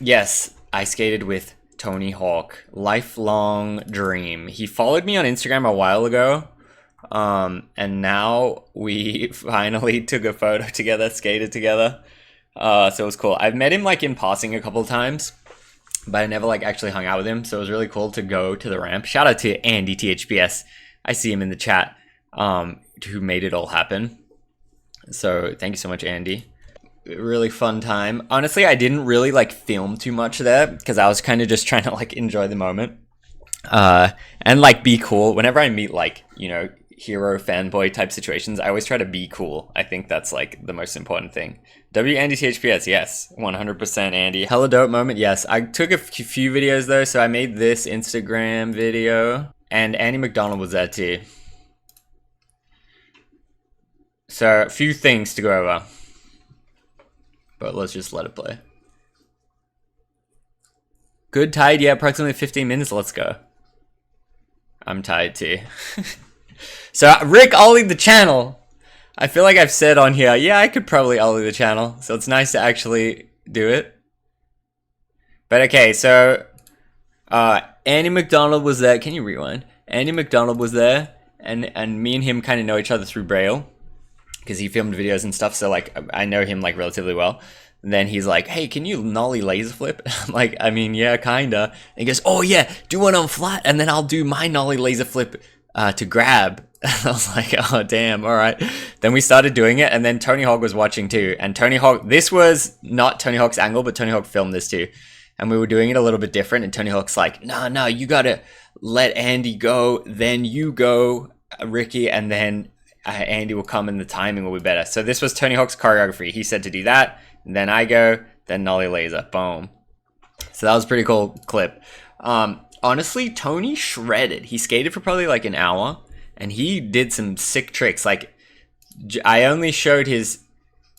Yes, I skated with Tony Hawk. Lifelong dream. He followed me on Instagram a while ago. And now we finally took a photo together, skated together. So it was cool. I've met him like in passing a couple of times, but I never like actually hung out with him. So it was really cool to go to the ramp. Shout out to Andy THPS. I see him in the chat, who made it all happen. So thank you so much, Andy. Really fun time. Honestly, I didn't really like film too much there because I was kind of just trying to like enjoy the moment. And like be cool. Whenever I meet like, you know, hero fanboy type situations, I always try to be cool. I think that's like the most important thing. W Andy THPS, yes, 100% Andy. Hella dope moment, yes. I took a few videos though, so I made this Instagram video, and Andy McDonald was there too. So a few things to go over, but let's just let it play. Good tide, yeah, approximately 15 minutes. Let's go. I'm tired too. So Rick ollied the channel. I feel like I've said on here, yeah, I could probably ollie the channel. So it's nice to actually do it. But okay, so Andy McDonald was there. Can you rewind? Andy McDonald was there, and me and him kind of know each other through Braille because he filmed videos and stuff. So like I know him like relatively well. And then he's like, hey, can you nollie laser flip? I'm like, I mean, yeah, kinda. And he goes, oh yeah, do one on flat, and then I'll do my nollie laser flip to grab. I was like, oh damn, all right. Then we started doing it, and then Tony Hawk was watching too. And Tony Hawk, this was not Tony Hawk's angle, but Tony Hawk filmed this too. And we were doing it a little bit different, and Tony Hawk's like, no, you gotta let Andy go, then you go, Ricky, and then Andy will come and the timing will be better. So this was Tony Hawk's choreography. He said to do that, and then I go, then nollie laser, boom. So that was a pretty cool clip. Honestly, Tony shredded. He skated for probably like an hour, and he did some sick tricks. Like, I only showed his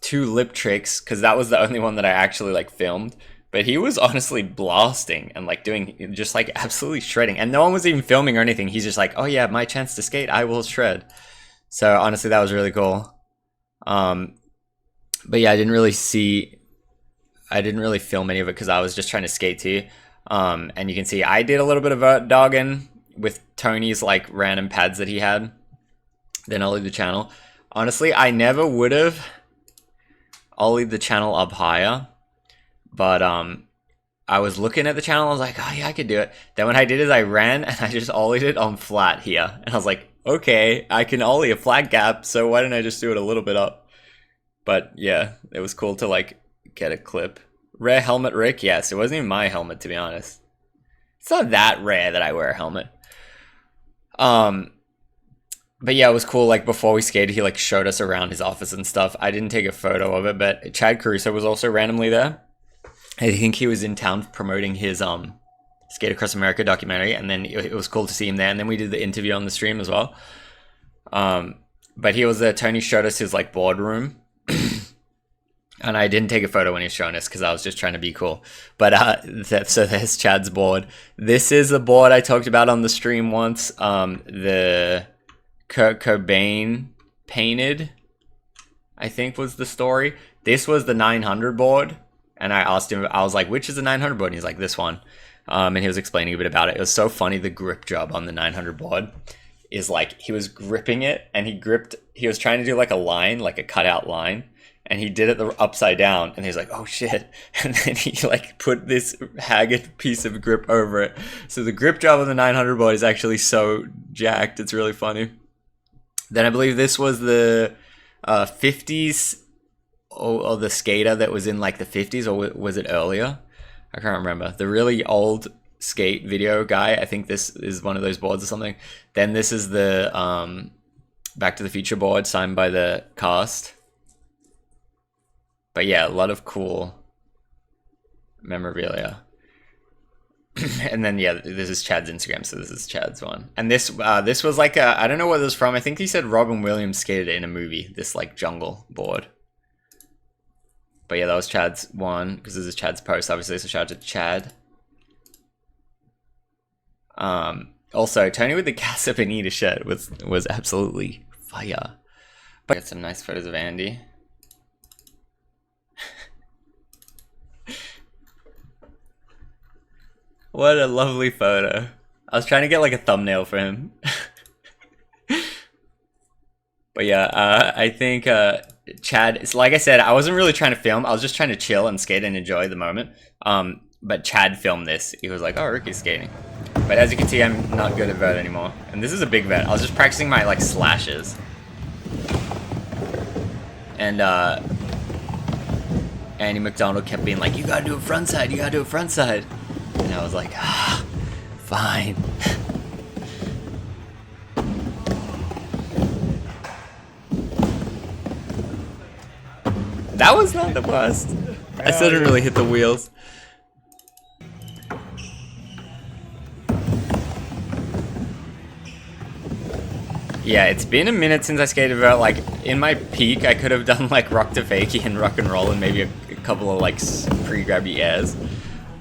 2 lip tricks because that was the only one that I actually like filmed. But he was honestly blasting and like doing just like absolutely shredding. And no one was even filming or anything. He's just like, oh yeah, my chance to skate, I will shred. So honestly, that was really cool. But yeah, I didn't really film any of it because I was just trying to skate too. And you can see I did a little bit of dogging with Tony's like random pads that he had. Then I'll leave the channel. Honestly, I never would have ollied the channel up higher. But I was looking at the channel, I was like, oh yeah, I could do it. Then what I did is I ran and I just ollied it on flat here. And I was like, okay, I can ollie a flat gap, so why didn't I just do it a little bit up? But yeah, it was cool to like get a clip. Rare helmet Rick, yes, it wasn't even my helmet to be honest. It's not that rare that I wear a helmet. But yeah, it was cool. Like before we skated, he like showed us around his office and stuff. I didn't take a photo of it, but Chad Caruso was also randomly there. I think he was in town promoting his Skate Across America documentary, and then it was cool to see him there. And then we did the interview on the stream as well. But he was there. Tony showed us his like boardroom, and I didn't take a photo when he was showing us because I was just trying to be cool. But so there's Chad's board. This is the board I talked about on the stream once. The Kurt Cobain painted, I think was the story. This was the 900 board. And I asked him, I was like, which is the 900 board? And he's like, this one. And he was explaining a bit about it. It was so funny. The grip job on the 900 board is like, he was gripping it and he was trying to do like a line, like a cutout line. And he did it the upside down. And he's like, oh shit. And then he like put this haggard piece of grip over it. So the grip job on the 900 board is actually so jacked. It's really funny. Then I believe this was the 50s. Or the skater that was in like the 50s, or was it earlier? I can't remember. The really old skate video guy. I think this is one of those boards or something. Then this is the Back to the Future board signed by the cast. But yeah, a lot of cool memorabilia. And then yeah, this is Chad's Instagram, so this is Chad's one. And this was like I don't know where this was from. I think he said Robin Williams skated in a movie. This like jungle board. But yeah, that was Chad's one, because this is Chad's post, obviously, so shout out to Chad. Also, Tony with the Casa Bonita shirt was absolutely fire. But got some nice photos of Andy. What a lovely photo. I was trying to get like a thumbnail for him. But yeah, I think Chad, it's like I said, I wasn't really trying to film. I was just trying to chill and skate and enjoy the moment. But Chad filmed this. He was like, oh, Ricky's skating. But as you can see, I'm not good at vert anymore. And this is a big vert. I was just practicing my like slashes. And Andy McDonald kept being like, you gotta do a front side, you gotta do a front side. And I was like, ah, fine. That was not the worst. I still didn't really hit the wheels. Yeah, it's been a minute since I skated vert. Like, in my peak, I could have done like rock to fakie and rock and roll and maybe a couple of like pre-grabby airs.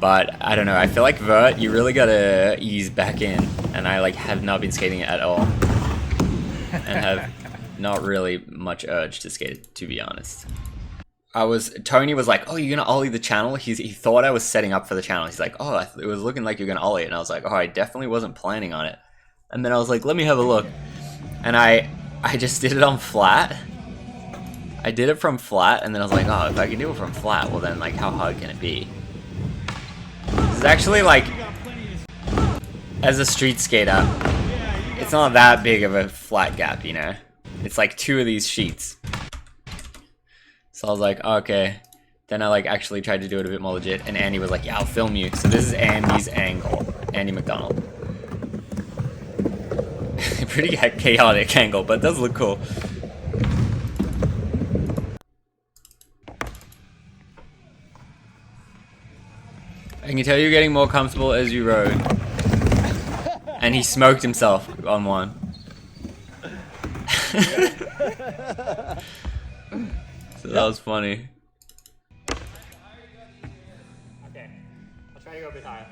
But I don't know, I feel like vert, you really gotta ease back in. And I like have not been skating it at all. And have not really much urge to skate it, to be honest. Tony was like, oh, you're gonna ollie the channel? He thought I was setting up for the channel. He's like, oh, it was looking like you're gonna ollie it. And I was like, oh, I definitely wasn't planning on it. And then I was like, let me have a look. And I just did it on flat. I did it from flat, and then I was like, oh, if I can do it from flat, well then, like, how hard can it be? This is actually, like, as a street skater, it's not that big of a flat gap, you know? It's like 2 of these sheets. So I was like, oh, okay. Then I, like, actually tried to do it a bit more legit, and Andy was like, yeah, I'll film you. So this is Andy's angle. Andy McDonald. Pretty chaotic angle, but it does look cool. I can tell you're getting more comfortable as you rode. And he smoked himself on one. So that was funny. Okay, I'll try to go a bit higher.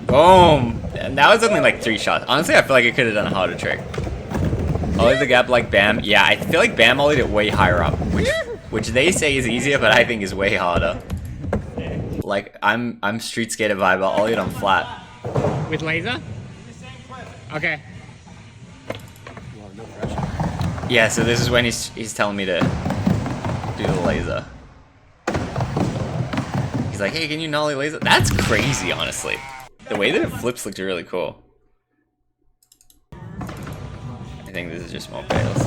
Boom! And that was only like 3 shots. Honestly, I feel like I could have done a harder trick. Ollie the gap like Bam. Yeah, I feel like Bam ollied it way higher up, which they say is easier, but I think is way harder. Like I'm street skater vibe. I'll ollie it on flat. With laser? Okay. Yeah, so this is when he's telling me to do the laser. He's like, hey, can you nollie laser? That's crazy, honestly. The way that it flips looks really cool. I think this is just more fails.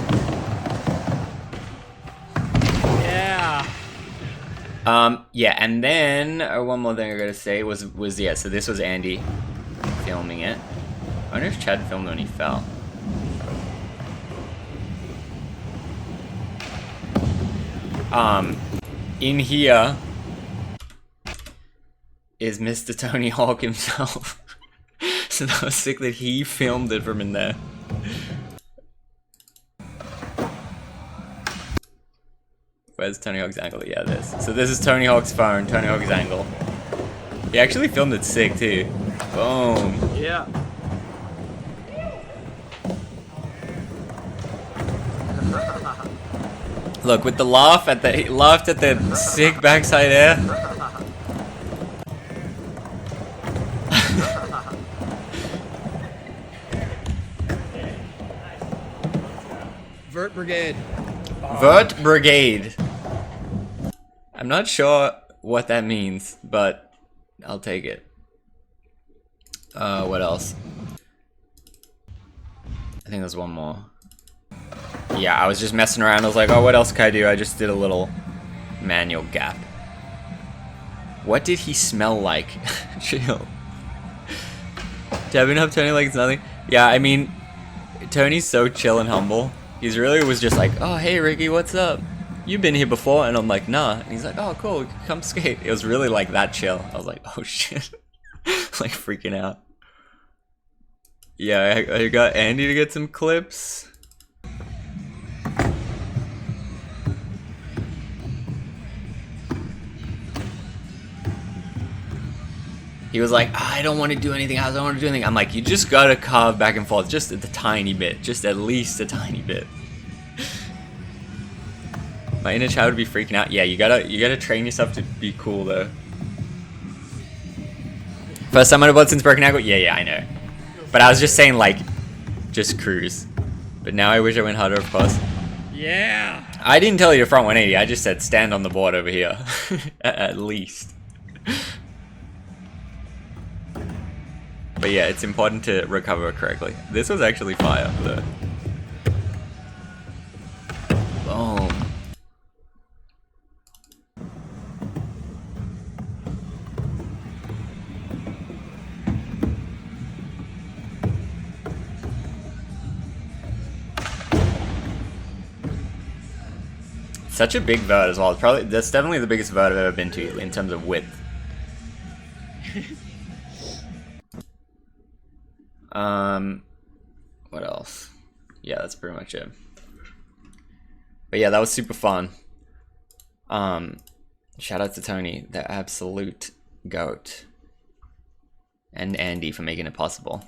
Yeah. Yeah, and then one more thing I gotta say was yeah. So this was Andy filming it. I wonder if Chad filmed when he fell. In here is Mr. Tony Hawk himself. So that was sick that he filmed it from in there. Where's Tony Hawk's angle? Yeah, this. So this is Tony Hawk's phone, Tony Hawk's angle. He actually filmed it sick too. Boom. Yeah. Look, with the laugh at the he laughed at the sick backside air. Vert Brigade. Vert Brigade. I'm not sure what that means, but I'll take it. What else? I think there's one more. Yeah, I was just messing around. I was like, oh, what else can I do? I just did a little manual gap. What did he smell like? Chill. Dabbing up Tony like it's nothing. Yeah, I mean, Tony's so chill and humble. He's really was just like, oh, hey, Ricky, what's up? You've been here before? And I'm like, nah. And he's like, oh, cool, come skate. It was really like that chill. I was like, oh, shit. Like freaking out. Yeah, I got Andy to get some clips. He was like, I don't want to do anything else, I don't want to do anything. I'm like, you just gotta carve back and forth, just a tiny bit, just at least a tiny bit. My inner child would be freaking out. Yeah, you gotta train yourself to be cool though. First time I bought since broken ankle? Yeah, I know. But I was just saying like, just cruise. But now I wish I went harder, of course. Yeah. I didn't tell you to front 180. I just said stand on the board over here, at least. But yeah, it's important to recover correctly. This was actually fire though. Boom. Such a big vert as well. It's probably, that's definitely the biggest vert I've ever been to in terms of width. What else? Yeah, that's pretty much it. But yeah, that was super fun. Shout out to Tony, the absolute goat. And Andy for making it possible.